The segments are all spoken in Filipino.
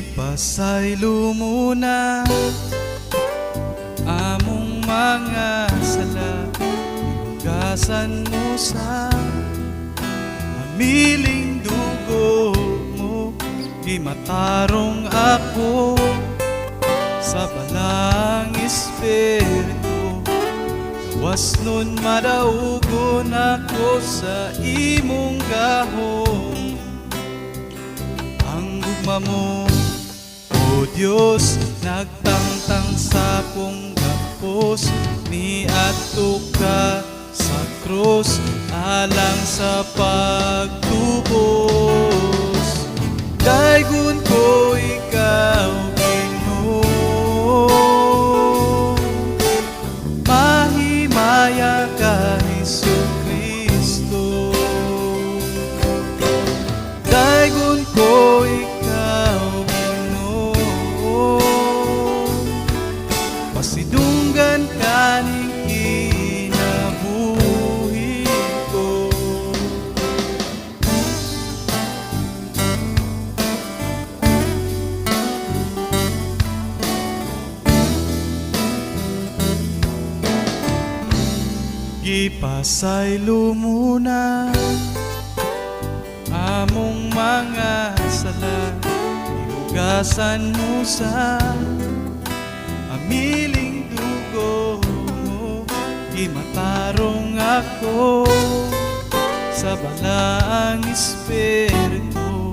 Gipasaylo muna among mga sala, inugasan mo sa hamiling dugo mo. Gimatarong ako sa balang espiritu, gawas nun madaugon ako sa imong gahom. Ang gugma mo, O Diyos, nagtangtang sa kong gapos, niadto ka sa krus alang sa pagtubos. Daygon ko ikaw, Ginoo, mahimaya ka, Jesucristo. Daygon ko ikaw, Ginoo, pasidunggan ka ning kinabuhi ko. Gipasaylo muna among mga sala, ihugasan mo sa hamiling dugo mo. Gimatarong ako sa balang espiritu,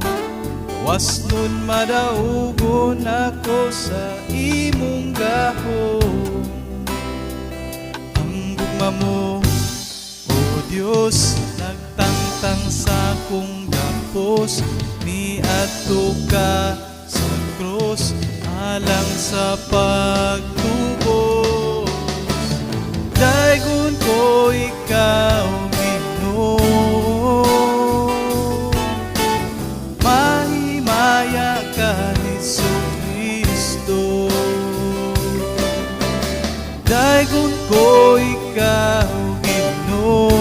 gawas nun madaugon ako sa imong gahom. Ang gugma mo, O Diyos, nagtangtang sa kong gapos, niadto ka sa krus alang sa pagtubos. Daygon ko ikaw, Ginoo, mahimaya ka, Jesucristo. Daygon ko ikaw, Ginoo,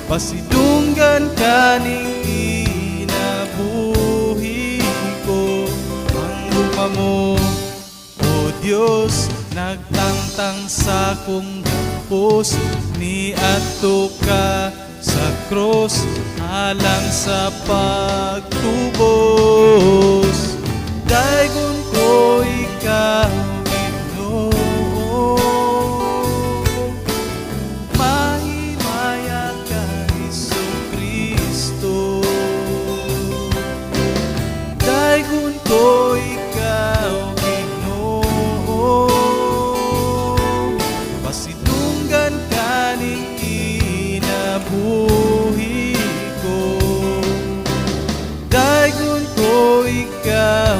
pasidunggan ka ning kinabuhi ko. Ang gugma mo, O Diyos, nagtangtang sa kong gapos, niadto ka sa krus alang sa pagtubos. Daygon ko ikaw, Ginoo, mahimaya ka, Jesucristo. Daygon ko ikaw, Ginoo, pasidunggan ka ning kinabuhi ko. Daygon ko ikaw,